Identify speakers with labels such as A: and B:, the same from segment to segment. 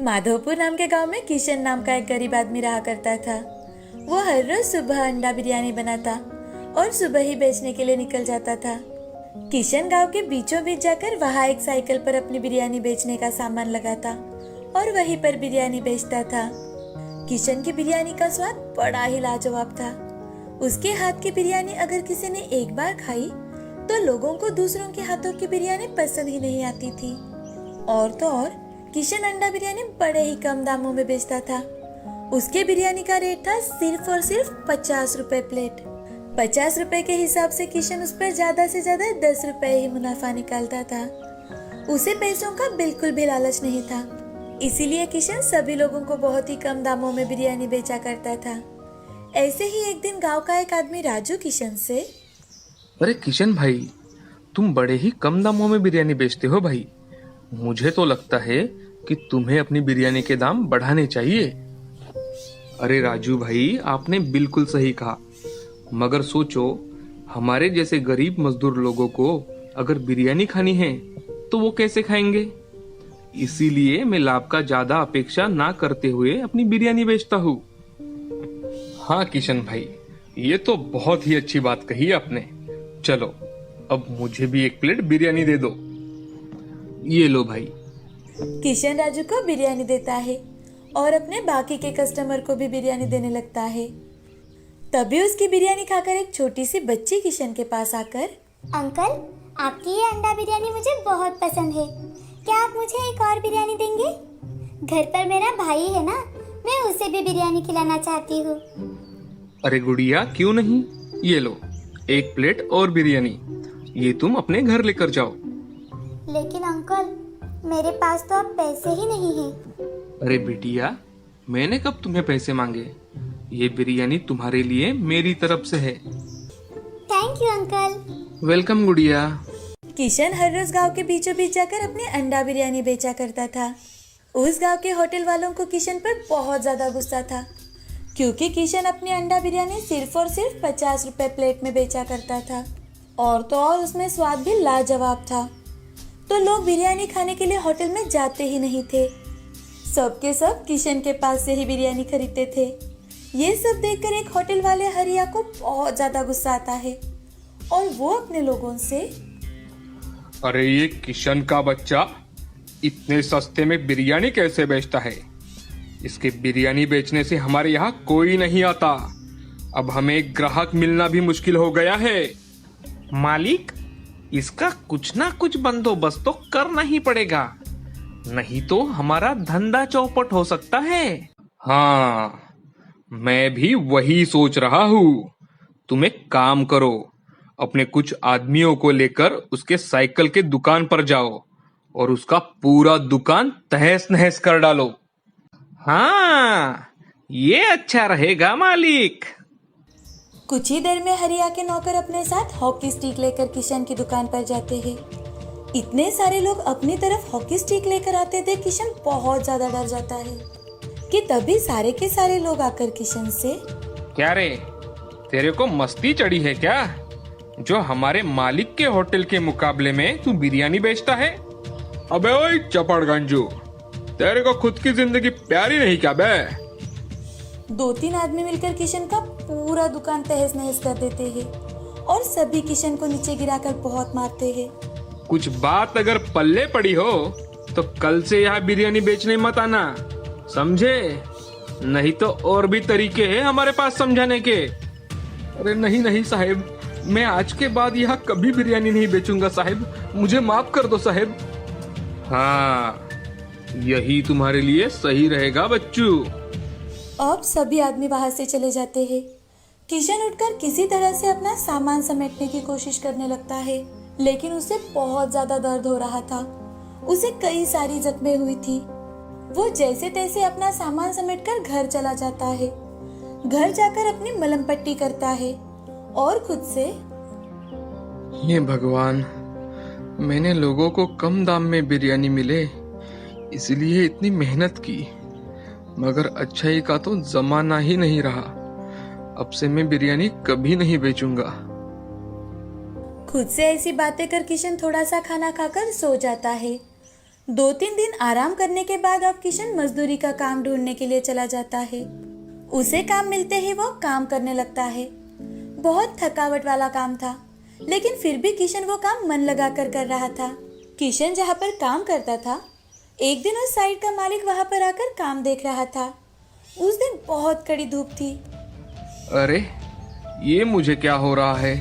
A: माधोपुर नाम के गांव में किशन नाम का एक गरीब आदमी रहा करता था। वो हर रोज सुबह अंडा बिरयानी बनाता और सुबह ही बेचने के लिए निकल जाता था। किशन गांव के बीचों बीच जाकर वहाँ एक साइकिल पर अपनी बिरयानी बेचने का सामान लगाता और वहीं पर बिरयानी बेचता था। किशन की बिरयानी का स्वाद बड़ा ही लाजवाब था। उसके हाथ की बिरयानी अगर किसी ने एक बार खाई तो लोगों को दूसरों के हाथों की बिरयानी पसंद ही नहीं आती थी। और तो और किशन अंडा बिरयानी बड़े ही कम दामों में बेचता था। उसके बिरयानी का रेट था सिर्फ और सिर्फ 50 रुपए प्लेट। 50 रुपए के हिसाब से किशन उस पर ज्यादा से ज्यादा 10 रुपए ही मुनाफा निकालता था। उसे पैसों का बिल्कुल भी लालच नहीं था, इसीलिए किशन सभी लोगों को बहुत ही कम दामों में बिरयानी बेचा करता था। ऐसे ही एक दिन गांव का एक आदमी राजू किशन से,
B: अरे किशन भाई, तुम बड़े ही कम दामों में बिरयानी बेचते हो भाई। मुझे तो लगता है कि तुम्हें अपनी बिरयानी के दाम बढ़ाने चाहिए। अरे राजू भाई, आपने बिल्कुल सही कहा, मगर सोचो हमारे जैसे गरीब मजदूर लोगों को अगर बिरयानी खानी है तो वो कैसे खाएंगे। इसीलिए मैं लाभ का ज्यादा अपेक्षा ना करते हुए अपनी बिरयानी बेचता हूँ। हाँ किशन भाई, ये तो बहुत ही अच्छी बात कही आपने। चलो अब मुझे भी एक प्लेट बिरयानी दे दो। ये लो भाई।
A: किशन राजू को बिरयानी देता है और अपने बाकी के कस्टमर को भी बिरयानी देने लगता है। तभी उसकी बिरयानी खाकर एक छोटी सी बच्ची किशन के पास आकर,
C: अंकल, आपकी ये अंडा बिरयानी मुझे बहुत पसंद है। क्या आप मुझे एक और बिरयानी देंगे? घर पर मेरा भाई है ना, मैं उसे भी बिरयानी खिलाना चाहती हूँ।
B: अरे गुड़िया, क्यों नहीं, ये लो एक प्लेट और बिरयानी, ये तुम अपने घर लेकर जाओ।
C: लेकिन अंकल, मेरे पास तो अब पैसे ही नहीं हैं।
B: अरे बिटिया, मैंने कब तुम्हें पैसे मांगे। ये बिरयानी तुम्हारे लिए मेरी तरफ से है।
C: Thank you uncle.
B: वेलकम गुड़िया।
A: किशन हर रोज गांव के बीचों बीच जाकर अपने अंडा बिरयानी बेचा करता था। उस गांव के होटल वालों को किशन पर बहुत ज्यादा गुस्सा था, क्योंकि किशन अपनी अंडा बिरयानी सिर्फ और सिर्फ 50 रुपए प्लेट में बेचा करता था। और तो और उसमें स्वाद भी लाजवाब था। तो लोग बिरयानी खाने के लिए होटल में जाते ही नहीं थे। सबके सब किशन के पास से ही बिरयानी खरीदते थे। ये सब देखकर एक होटल वाले हरिया को बहुत ज्यादा गुस्सा आता है और वो अपने लोगों से,
B: अरे ये किशन का बच्चा इतने सस्ते में बिरयानी कैसे बेचता है। इसके बिरयानी बेचने से हमारे यहाँ कोई नहीं आता। अब हमें ग्राहक मिलना भी मुश्किल हो गया है। मालिक, इसका कुछ ना कुछ बंदोबस्त तो करना ही पड़ेगा, नहीं तो हमारा धंधा चौपट हो सकता है। हाँ, मैं भी वही सोच रहा हूँ। तुम एक काम करो, अपने कुछ आदमियों को लेकर उसके साइकिल के दुकान पर जाओ और उसका पूरा दुकान तहस नहस कर डालो। हाँ, ये अच्छा रहेगा मालिक।
A: कुछ ही देर में हरिया के नौकर अपने साथ हॉकी स्टिक लेकर किशन की दुकान पर जाते हैं। इतने सारे लोग अपनी तरफ हॉकी स्टिक लेकर आते थे, किशन बहुत ज्यादा डर जाता है कि तभी सारे के सारे लोग आकर किशन से,
B: क्या रे, तेरे को मस्ती चढ़ी है क्या, जो हमारे मालिक के होटल के मुकाबले में तू बिरयानी बेचता है। अबे ओए चपड़गंजू, तेरे को खुद की जिंदगी प्यारी नहीं क्या बे।
A: 2-3 आदमी मिलकर किशन का पूरा दुकान तहस नहस कर देते हैं और सभी किशन को नीचे गिराकर बहुत मारते हैं।
B: कुछ बात अगर पल्ले पड़ी हो तो कल से यहाँ बिरयानी बेचने मत आना, समझे। नहीं तो और भी तरीके हैं हमारे पास समझाने के। अरे नहीं नहीं साहेब, मैं आज के बाद यहाँ कभी बिरयानी नहीं बेचूंगा साहेब, मुझे माफ कर दो साहेब। हाँ, यही तुम्हारे लिए सही रहेगा बच्चू।
A: अब सभी आदमी वहां से चले जाते हैं। किशन उठकर किसी तरह से अपना सामान समेटने की कोशिश करने लगता है, लेकिन उसे बहुत ज्यादा दर्द हो रहा था। उसे कई सारी जख्में हुई थी। वो जैसे तैसे अपना सामान समेटकर घर चला जाता है। घर जाकर अपनी मलहम पट्टी करता है और खुद से,
B: हे भगवान, मैंने लोगों को कम दाम में बिरयानी मिले इसलिए इतनी मेहनत की, मगर अच्छाई का तो जमाना ही नहीं रहा। अब से मैं बिरयानी कभी नहीं बेचूंगा।
A: खुद से ऐसी बातें कर किशन थोड़ा सा खाना खाकर सो जाता है। 2-3 दिन आराम करने के बाद अब किशन मजदूरी का काम ढूंढने के लिए चला जाता है। उसे काम मिलते ही वो काम करने लगता है। बहुत थकावट वाला काम था, लेकिन फिर भी किशन वो काम मन लगाकर कर रहा था। किशन जहाँ पर काम करता था, एक दिन उस साइड का मालिक वहाँ पर आकर काम देख रहा था। उस दिन बहुत कड़ी धूप थी।
B: अरे ये मुझे क्या हो रहा है?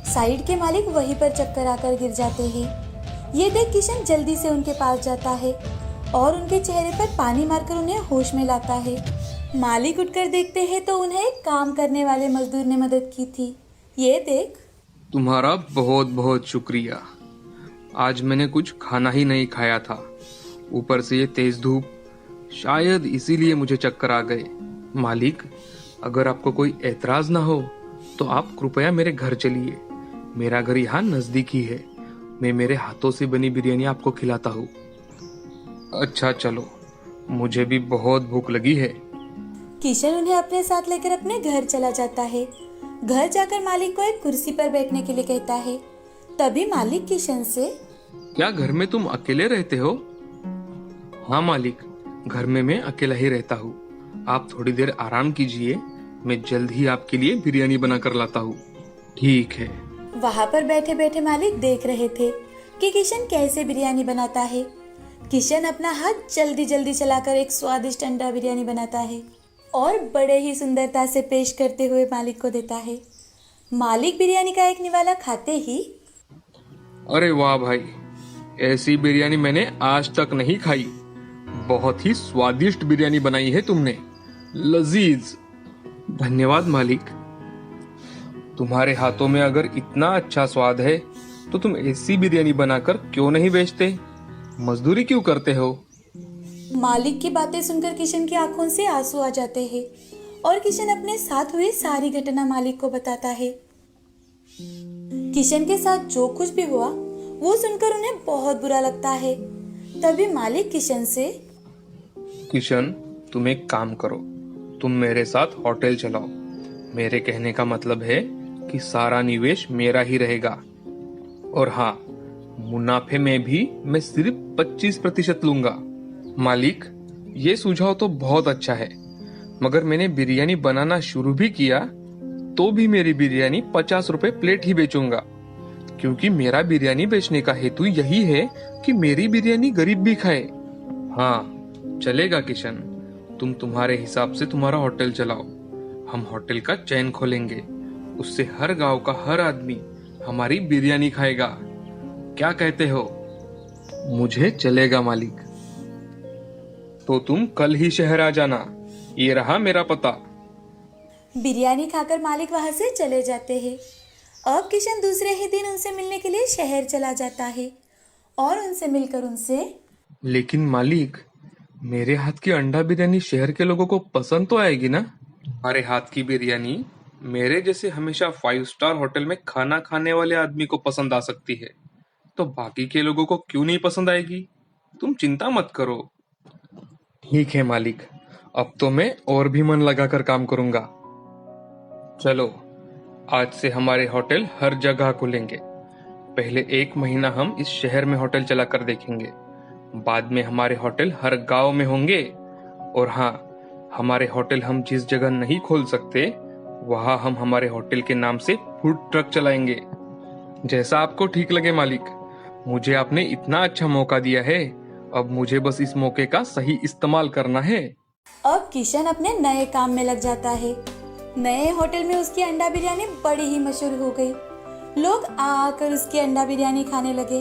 A: साइड के मालिक वहीं पर चक्कर आकर गिर जाते हैं। ये देख किशन जल्दी से उनके पास जाता है और उनके चेहरे पर पानी मारकर उन्हें होश में लाता है। मालिक उठकर देखते हैं तो उन्हें एक काम करने वाले मजदूर ने मदद की थी। ये देख।
B: तुम्हारा बहुत बहुत शुक्रिया। आज मैंने कुछ खाना ही नहीं खाया था, ऊपर से ये तेज धूप, शायद इसीलिए मुझे चक्कर आ गए। मालिक, अगर आपको कोई एतराज ना हो तो आप कृपया मेरे घर चलिए। मेरा घर यहाँ नजदीक ही है। मैं मेरे हाथों से बनी बिरयानी आपको खिलाता हूँ। अच्छा चलो, मुझे भी बहुत भूख लगी है।
A: किशन उन्हें अपने साथ लेकर अपने घर चला जाता है। घर जाकर मालिक को एक कुर्सी पर बैठने के लिए कहता है। तभी मालिक किशन से,
B: क्या घर में तुम अकेले रहते हो? हाँ मालिक, घर में मैं अकेला ही रहता हूँ। आप थोड़ी देर आराम कीजिए, मैं जल्द ही आपके लिए बिरयानी बना कर लाता हूँ। ठीक है।
A: वहाँ पर बैठे बैठे मालिक देख रहे थे कि किशन कैसे बिरयानी बनाता है। किशन अपना हाथ जल्दी जल्दी चलाकर एक स्वादिष्ट अंडा बिरयानी बनाता है और बड़े ही सुंदरता से पेश करते हुए मालिक को देता है। मालिक बिरयानी का एक निवाला खाते ही,
B: अरे वाह भाई, ऐसी बिरयानी मैंने आज तक नहीं खाई। बहुत ही स्वादिष्ट बिरयानी बनाई है तुमने, लजीज। धन्यवाद मालिक। तुम्हारे हाथों में अगर इतना अच्छा स्वाद है तो तुम ऐसी बिरयानी बनाकर क्यों नहीं बेचते? मजदूरी क्यों करते हो?
A: मालिक की बातें सुनकर किशन की आंखों से आंसू आ जाते हैं और किशन अपने साथ हुई सारी घटना मालिक को बताता है। किशन के साथ जो कुछ भी हुआ वो सुनकर उन्हें बहुत बुरा लगता है। तभी मालिक किशन से,
B: किशन, तुम एक काम करो, तुम मेरे साथ होटल चलाओ। मेरे कहने का मतलब है कि सारा निवेश मेरा ही रहेगा, और हाँ, मुनाफे में भी मैं सिर्फ 25% लूंगा। मालिक, ये सुझाव तो बहुत अच्छा है, मगर मैंने बिरयानी बनाना शुरू भी किया तो भी मेरी बिरयानी 50 रुपए प्लेट ही बेचूंगा, क्योंकि मेरा बिरयानी बेचने का हेतु यही है कि मेरी बिरयानी गरीब भी खाए। हाँ चलेगा किशन, तुम तुम्हारे हिसाब से तुम्हारा होटल चलाओ। हम होटल का चैन खोलेंगे, उससे हर गांव का हर आदमी हमारी बिरयानी खाएगा। क्या कहते हो? मुझे चलेगा मालिक। तो तुम कल ही शहर आ जाना, ये रहा मेरा पता।
A: बिरयानी खाकर मालिक वहां से चले जाते हैं। अब किशन दूसरे ही दिन उनसे मिलने के लिए शहर चला जाता है और उनसे मिलकर उनसे,
B: लेकिन मालिक, मेरे हाथ की अंडा बिरयानी शहर के लोगों को पसंद तो आएगी ना? हमारे हाथ की बिरयानी मेरे जैसे हमेशा 5 स्टार होटल में खाना खाने वाले आदमी को पसंद आ सकती है, तो बाकी के लोगों को क्यों नहीं पसंद आएगी? तुम चिंता मत करो। ठीक है मालिक, अब तो मैं और भी मन लगाकर काम करूंगा। चलो, आज से हमारे होटल हर जगह खुलेंगे। पहले 1 महीना हम इस शहर में होटल चलाकर देखेंगे, बाद में हमारे होटल हर गांव में होंगे। और हाँ, हमारे होटल हम जिस जगह नहीं खोल सकते वहां हम हमारे होटल के नाम से फूड ट्रक चलाएंगे। जैसा आपको ठीक लगे मालिक, मुझे आपने इतना अच्छा मौका दिया है, अब मुझे बस इस मौके का सही इस्तेमाल करना है।
A: अब किशन अपने नए काम में लग जाता है। नए होटल में उसकी अंडा बिरयानी बड़ी ही मशहूर हो गई। लोग आकर उसकी अंडा बिरयानी खाने लगे।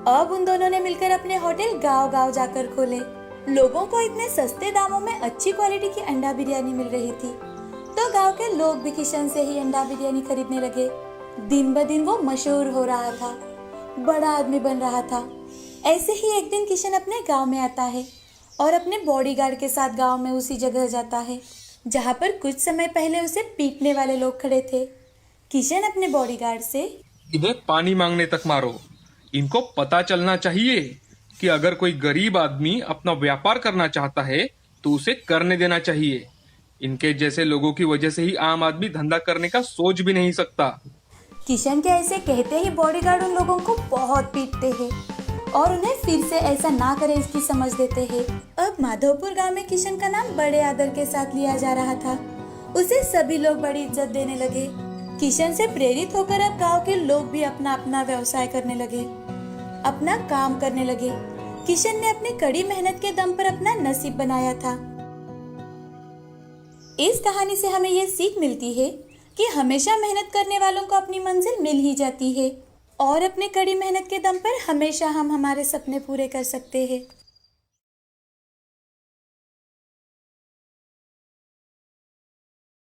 A: अब उन दोनों ने मिलकर अपने होटल गांव-गांव जाकर खोले। लोगों को इतने सस्ते दामों में अच्छी क्वालिटी की अंडा बिरयानी मिल रही थी, तो गांव के लोग भी किशन से ही अंडा बिरयानी खरीदने लगे। दिन ब दिन वो मशहूर हो रहा था, बड़ा आदमी बन रहा था। ऐसे ही एक दिन किशन अपने गांव में आता है और अपने बॉडीगार्ड के साथ गांव में उसी जगह जाता है जहां पर कुछ समय पहले उसे पीटने वाले लोग खड़े थे। किशन अपने बॉडीगार्ड से,
B: इन्हें पानी मांगने तक मारो। इनको पता चलना चाहिए कि अगर कोई गरीब आदमी अपना व्यापार करना चाहता है तो उसे करने देना चाहिए। इनके जैसे लोगों की वजह से ही आम आदमी धंधा करने का सोच भी नहीं सकता।
A: किशन के ऐसे कहते ही बॉडीगार्ड उन लोगों को बहुत पीटते हैं और उन्हें फिर से ऐसा ना करे इसकी समझ देते हैं। अब माधवपुर गांव में किशन का नाम बड़े आदर के साथ लिया जा रहा था। उसे सभी लोग बड़ी इज्जत देने लगे। किशन से प्रेरित होकर अब गांव के लोग भी अपना अपना व्यवसाय करने लगे, अपना काम करने लगे। किशन ने अपनी कड़ी मेहनत के दम पर अपना नसीब बनाया था। इस कहानी से हमें यह सीख मिलती है कि हमेशा मेहनत करने वालों को अपनी मंजिल मिल ही जाती है और अपने कड़ी मेहनत के दम पर हमेशा हम हमारे सपने पूरे कर सकते हैं।